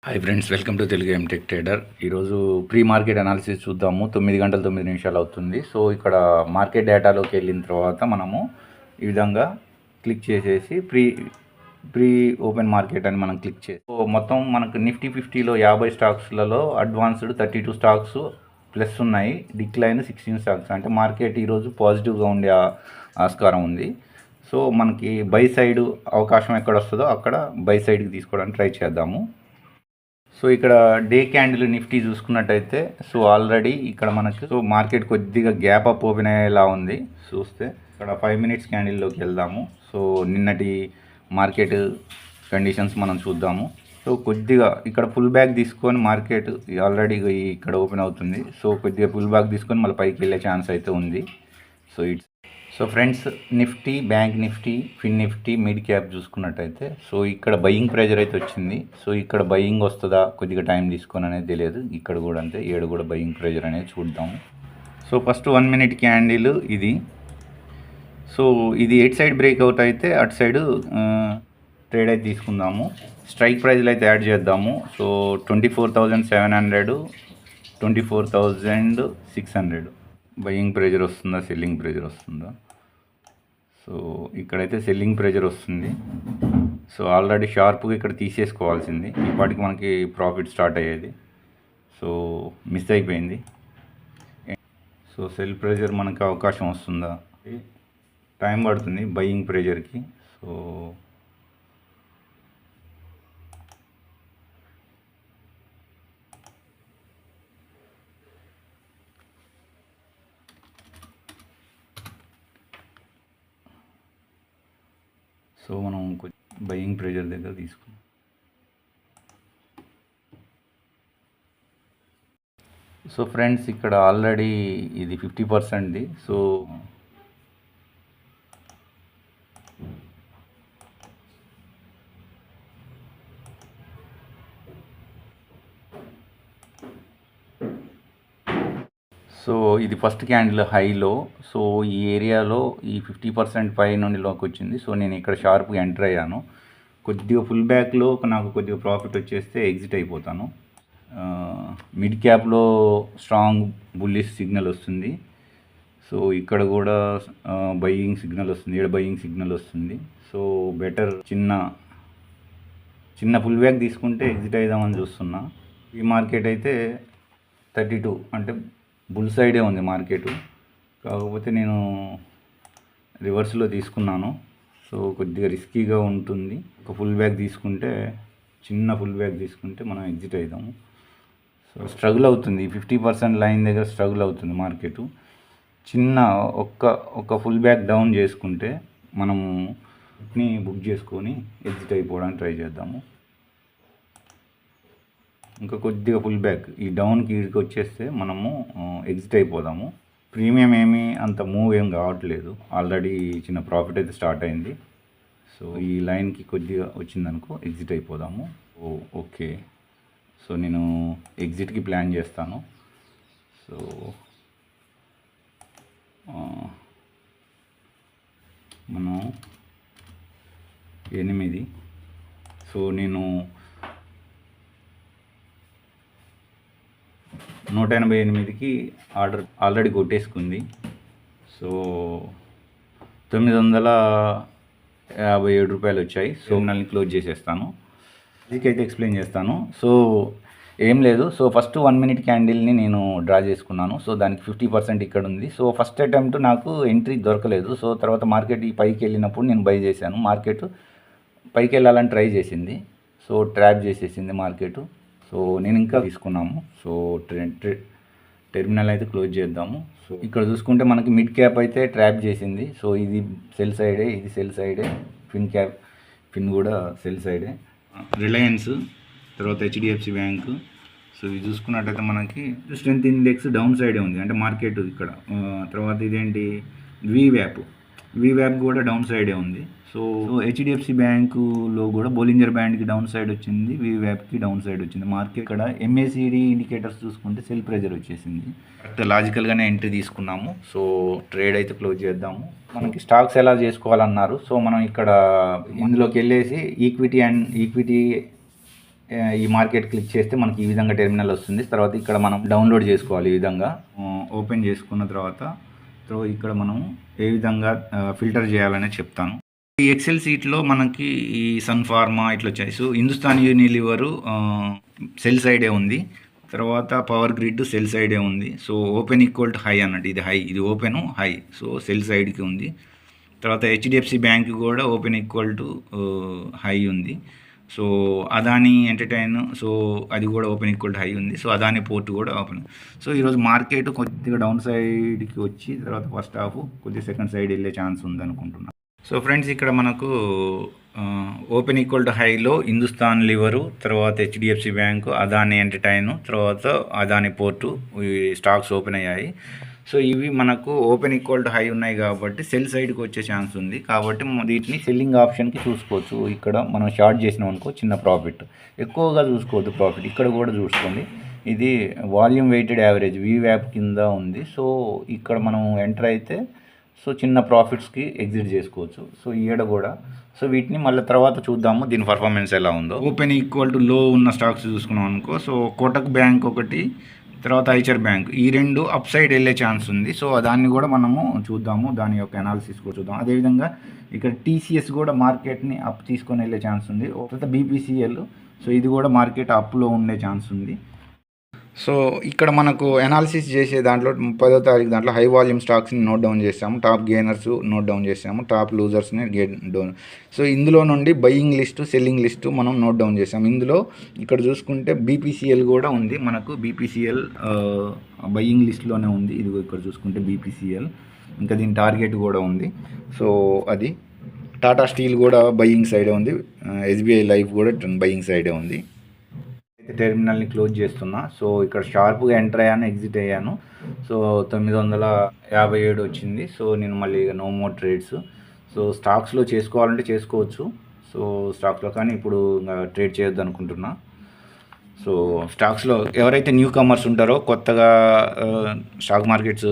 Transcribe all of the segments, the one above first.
Hi friends, welcome to Telugu ఎంటెక్ trader. ఈరోజు pre market analysis చూద్దాము. 9 గంటల 9 నిమిషాలు అవుతుంది. సో ఇక్కడ మార్కెట్ డేటాలోకి వెళ్ళిన తర్వాత మనము ఈ విధంగా క్లిక్ చేసేసి ప్రీ ఓపెన్ మార్కెట్ అని మనం క్లిక్ చేసి మొత్తం మనకు నిఫ్టీ 50లో 50 స్టాక్స్లలో అడ్వాన్స్డ్ 32 స్టాక్స్ ప్లస్ ఉన్నాయి, డిక్లైన్ 16 స్టాక్స్. అంటే మార్కెట్ ఈరోజు పాజిటివ్గా ఉండే ఆస్కారం ఉంది. సో మనకి బై సైడ్ అవకాశం ఎక్కడ వస్తుందో అక్కడ బై సైడ్కి తీసుకోవడానికి ట్రై చేద్దాము. సో ఇక్కడ డే క్యాండిల్ నిఫ్టీ చూసుకున్నట్టయితే సో ఆల్రెడీ ఇక్కడ మనకు మార్కెట్ కొద్దిగా గ్యాప్ అప్ ఓపెన్ అయ్యేలా ఉంది. చూస్తే ఇక్కడ 5 మినిట్స్ క్యాండిల్లోకి వెళ్దాము. సో నిన్నటి మార్కెట్ కండిషన్స్ మనం చూద్దాము. సో కొద్దిగా ఇక్కడ ఫుల్ బ్యాక్ తీసుకొని మార్కెట్ ఆల్రెడీ ఇక్కడ ఓపెన్ అవుతుంది. సో కొద్దిగా ఫుల్ బ్యాక్ తీసుకొని మళ్ళీ పైకి వెళ్ళే ఛాన్స్ అయితే ఉంది. So friends, Nifty, bank Nifty, fin Nifty, mid cap చూసుకున్నట్టయితే సో ఇక్కడ బయింగ్ ప్రెజర్ అయితే వచ్చింది. సో ఇక్కడ బయింగ్ వస్తుందా, కొద్దిగా టైం తీసుకొని అనేది తెలియదు. ఇక్కడ కూడా అంతే, కూడా బయింగ్ ప్రెజర్ అనేది చూద్దాము. సో ఫస్ట్ 1 మినిట్ క్యాండిల్ ఇది. సో ఇది ఎయిట్ సైడ్ బ్రేక్అవుట్ అయితే అటు సైడ్ ట్రేడ్ అయితే తీసుకుందాము. స్ట్రైక్ ప్రైజ్లు అయితే యాడ్ చేద్దాము. సో 24,700, 24,600 బయింగ్ ప్రెజర్ వస్తుందా, సెల్లింగ్ ప్రెజర్ వస్తుందా? సో ఇక్కడైతే సెల్లింగ్ ప్రెజర్ వస్తుంది. సో ఆల్రెడీ షార్ప్గా ఇక్కడ తీసేసుకోవాల్సింది, ఈ పాటికి మనకి ప్రాఫిట్ స్టార్ట్ అయ్యేది. సో మిస్ అయిపోయింది. సో సెల్ ప్రెజర్ మనకి అవకాశం వస్తుందా? టైం పడుతుంది బయింగ్ ప్రెజర్కి. సో మనం బయింగ్ ప్రెజర్ దగ్గర తీసుకున్నాం. సో ఫ్రెండ్స్, ఇక్కడ ఆల్రెడీ ఇది 50%ది. సో సో ఇది ఫస్ట్ క్యాండిల్ హైలో. సో ఈ ఏరియాలో ఈ 50% పై నుండి లోకి వచ్చింది. సో నేను ఇక్కడ షార్ప్గా ఎంటర్ అయ్యాను. కొద్దిగా ఫుల్ బ్యాక్లో నాకు కొద్దిగా ప్రాఫిట్ వచ్చేస్తే ఎగ్జిట్ అయిపోతాను. మిడ్ క్యాప్లో స్ట్రాంగ్ బుల్లిష్ సిగ్నల్ వస్తుంది. సో ఇక్కడ కూడా బయింగ్ సిగ్నల్ వస్తుంది, ఇక్కడ బయింగ్ సిగ్నల్ వస్తుంది. సో బెటర్ చిన్న ఫుల్ బ్యాక్ తీసుకుంటే ఎగ్జిట్ అయిదామని చూస్తున్నా. ఈ మార్కెట్ అయితే 32 అంటే బుల్ సైడే ఉంది మార్కెట్. కాకపోతే నేను రివర్స్లో తీసుకున్నాను. సో కొద్దిగా రిస్కీగా ఉంటుంది. ఒక ఫుల్ బ్యాక్ తీసుకుంటే, చిన్న ఫుల్ బ్యాక్ తీసుకుంటే మనం ఎగ్జిట్ అవుతాము. సో స్ట్రగుల్ అవుతుంది, 50% లైన్ దగ్గర స్ట్రగుల్ అవుతుంది మార్కెట్. చిన్న ఒక ఫుల్ బ్యాక్ డౌన్ చేసుకుంటే మనము బుక్ చేసుకొని ఎగ్జిట్ అయిపోవడానికి ట్రై చేద్దాము. ఇంకా కొద్దిగా ఫుల్ బ్యాక్ ఈ డౌన్కి ఇడికి వచ్చేస్తే మనము ఎగ్జిట్ అయిపోదాము. ప్రీమియం ఏమీ అంత మూవ్ ఏం కావట్లేదు, ఆల్రెడీ చిన్న ప్రాఫిట్ అయితే స్టార్ట్ అయింది. సో ఈ లైన్కి కొద్దిగా వచ్చిందనుకో ఎగ్జిట్ అయిపోదాము. ఓకే, సో నేను ఎగ్జిట్కి ప్లాన్ చేస్తాను. సో మనం 8, సో నేను 188కి ఆర్డర్ ఆల్రెడీ కొట్టేసుకుంది. సో 957 రూపాయలు వచ్చాయి. సో నన్ను క్లోజ్ చేసేస్తాను. ఇదికైతే ఎక్స్ప్లెయిన్ చేస్తాను. సో ఏం లేదు. సో ఫస్ట్ 1 మినిట్ క్యాండిల్ని నేను డ్రా చేసుకున్నాను. సో దానికి 50% ఇక్కడ ఉంది. సో ఫస్ట్ అటెంప్ట్ నాకు ఎంట్రీ దొరకలేదు. సో తర్వాత మార్కెట్ ఈ పైకి వెళ్ళినప్పుడు నేను బై చేశాను. మార్కెట్ పైకి వెళ్ళాలని ట్రై చేసింది. సో ట్రాప్ చేసేసింది మార్కెట్. సో నేను ఇంకా తీసుకున్నాము. సో టెర్మినల్ అయితే క్లోజ్ చేద్దాము. సో ఇక్కడ చూసుకుంటే మనకి మిడ్ క్యాప్ అయితే ట్రాప్ చేసింది. సో ఇది సెల్ సైడే, ఇది సెల్ సైడే. ఫిన్ కూడా సెల్ సైడే. రిలయన్స్, తర్వాత హెచ్డిఎఫ్సి బ్యాంకు. సో ఇది చూసుకున్నట్టయితే మనకి స్ట్రెంత్ ఇండెక్స్ డౌన్ సైడే ఉంది, అంటే మార్కెట్ ఇక్కడ. తర్వాత ఇదేంటి, వీవ్యాప్ కూడా డౌన్ సైడే ఉంది. సో హెచ్డిఎఫ్సి బ్యాంకులో కూడా బోలింజర్ బ్యాండ్కి డౌన్ సైడ్ వచ్చింది, వీవ్యాప్కి డౌన్ సైడ్ వచ్చింది. మార్కెట్ ఇక్కడ ఎంఏసిడి ఇండికేటర్స్ చూసుకుంటే సెల్ ప్రెజర్ వచ్చేసింది. లాజికల్గానే ఎంట్రీ తీసుకున్నాము. సో ట్రేడ్ అయితే క్లోజ్ చేద్దాము. మనకి స్టాక్స్ ఎలా చేసుకోవాలన్నారు. సో మనం ఇక్కడ ఇందులోకి వెళ్ళేసి ఈక్విటీ ఈ మార్కెట్ క్లిక్ చేస్తే మనకి ఈ విధంగా టెర్మినల్ వస్తుంది. తర్వాత ఇక్కడ మనం డౌన్లోడ్ చేసుకోవాలి. ఈ విధంగా ఓపెన్ చేసుకున్న తర్వాత ఇక్కడ మనం ఏ విధంగా ఫిల్టర్ చేయాలనే చెప్తాను. ఈ ఎక్సెల్ సీట్లో మనకి ఈ సన్ ఫార్మా ఇట్లా వచ్చాయి. సో హిందుస్థాన్ యూనిలివరు సెల్ సైడే ఉంది. తర్వాత పవర్ గ్రిడ్ సెల్ సైడే ఉంది. So open equal to high అన్నట్టు, ఇది హై, ఇది ఓపెన్ హై, సో సెల్ సైడ్కి ఉంది. తర్వాత హెచ్డిఎఫ్సి బ్యాంక్ కూడా ఓపెన్ ఈక్వల్ టు హై ఉంది. సో అదాని ఎంటర్టైన్, సో అది కూడా ఓపెన్ ఈక్వల్ టు హై ఉంది. సో అదాని పోర్ట్ కూడా ఓపెన్. సో ఈరోజు మార్కెట్ కొద్దిగా డౌన్ సైడ్కి వచ్చి తర్వాత ఫస్ట్ హాఫ్ కొద్దిగా సెకండ్ సైడ్ వెళ్ళే ఛాన్స్ ఉంది అనుకుంటున్నాను. సో ఫ్రెండ్స్, ఇక్కడ మనకు ఓపెన్ ఈక్వల్ టు హైలో హిందుస్థాన్ లివరు, తర్వాత హెచ్డిఎఫ్సి బ్యాంకు, అదాని ఎంటర్టైన్, తర్వాత అదాని పోర్టు ఈ స్టాక్స్ ఓపెన్ అయ్యాయి. సో ఇవి మనకు ఓపెన్ ఈక్వల్ టు హై ఉన్నాయి కాబట్టి సెల్ సైడ్కి వచ్చే ఛాన్స్ ఉంది. కాబట్టి వీటిని సెల్లింగ్ ఆప్షన్కి చూసుకోవచ్చు. ఇక్కడ మనం షార్ట్ చేసినాం అనుకో చిన్న ప్రాఫిట్, ఎక్కువగా చూసుకోవద్దు ప్రాఫిట్. ఇక్కడ కూడా చూసుకోండి, ఇది వాల్యూమ్ వెయిటెడ్ యావరేజ్ VWAP కింద ఉంది. సో ఇక్కడ మనం ఎంటర్ అయితే సో చిన్న ప్రాఫిట్స్కి ఎగ్జిట్ చేసుకోవచ్చు. సో ఈడ కూడా సో వీటిని మళ్ళీ తర్వాత చూద్దాము దీని పర్ఫార్మెన్స్ ఎలా ఉందో. ఓపెన్ ఈక్వల్ టు లో ఉన్న స్టాక్స్ చూసుకున్నాం అనుకో, సో కోటక్ బ్యాంక్ ఒకటి, తర్వాత ఐచర్ బ్యాంక్, ఈ రెండు అప్ సైడ్ వెళ్ళే ఛాన్స్ ఉంది. సో దాన్ని కూడా మనము చూద్దాము, దాని యొక్క అనాలిసిస్ కూడా చూద్దాం. అదేవిధంగా ఇక్కడ TCS కూడా మార్కెట్ని అప్ తీసుకొని వెళ్ళే ఛాన్స్ ఉంది. తర్వాత BPCL, సో ఇది కూడా మార్కెట్ అప్లో ఉండే ఛాన్స్ ఉంది. సో ఇక్కడ మనకు అనాలిసిస్ చేసే దాంట్లో 10వ తారీఖు దాంట్లో హై వాల్యూమ్ స్టాక్స్ని నోట్ డౌన్ చేసాము, టాప్ గెయినర్స్ నోట్ డౌన్ చేసాము, టాప్ లూజర్స్ని డౌన్. సో ఇందులో నుండి బయింగ్ లిస్టు, సెల్లింగ్ లిస్టు మనం నోట్ డౌన్ చేసాము. ఇందులో ఇక్కడ చూసుకుంటే BPCL కూడా ఉంది మనకు. BPCL బయింగ్ లిస్ట్లోనే ఉంది. ఇది ఇక్కడ చూసుకుంటే BPCL, ఇంకా దీని టార్గెట్ కూడా ఉంది. సో అది టాటా స్టీల్ కూడా బయింగ్ సైడే ఉంది, SBI లైఫ్ కూడా బయింగ్ సైడే ఉంది. టెర్మినల్ని క్లోజ్ చేస్తున్నా. సో ఇక్కడ షార్ప్గా ఎంటర్ అయ్యాను, ఎగ్జిట్ అయ్యాను. సో 957 వచ్చింది. సో నేను మళ్ళీ నో మోర్ ట్రేడ్స్. సో స్టాక్స్లో చేసుకోవాలంటే చేసుకోవచ్చు, సో స్టాక్స్లో, కానీ ఇప్పుడు ట్రేడ్ చేయొద్దు అనుకుంటున్నా. సో స్టాక్స్లో ఎవరైతే న్యూ కమర్స్ ఉంటారో, కొత్తగా స్టాక్ మార్కెట్స్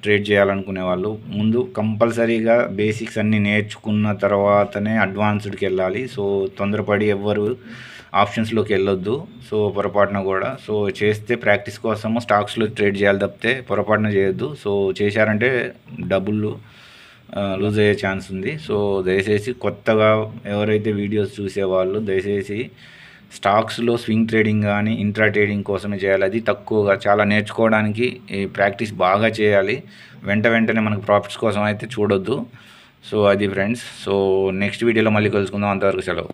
ట్రేడ్ చేయాలనుకునే వాళ్ళు ముందు కంపల్సరీగా బేసిక్స్ అన్నీ నేర్చుకున్న తర్వాతనే అడ్వాన్స్డ్కి వెళ్ళాలి. సో తొందరపడి ఎవ్వరు ఆప్షన్స్లోకి వెళ్ళొద్దు. సో పొరపాటున కూడా సో చేస్తే ప్రాక్టీస్ కోసము స్టాక్స్లో ట్రేడ్ చేయాలి తప్పితే పొరపాటున చేయొద్దు. సో చేశారంటే డబ్బులు లూజ్ అయ్యే ఛాన్స్ ఉంది. సో దయచేసి కొత్తగా ఎవరైతే వీడియోస్ చూసేవాళ్ళు దయచేసి స్టాక్స్లో స్వింగ్ ట్రేడింగ్ కానీ ఇంట్రా ట్రేడింగ్ కోసమే చేయాలి. అది తక్కువగా, చాలా నేర్చుకోవడానికి ప్రాక్టీస్ బాగా చేయాలి. వెంటనే మనకు ప్రాఫిట్స్ కోసం అయితే చూడొద్దు. సో అది ఫ్రెండ్స్. సో నెక్స్ట్ వీడియోలో మళ్ళీ కలుసుకుందాం. అంతవరకు సెలవు.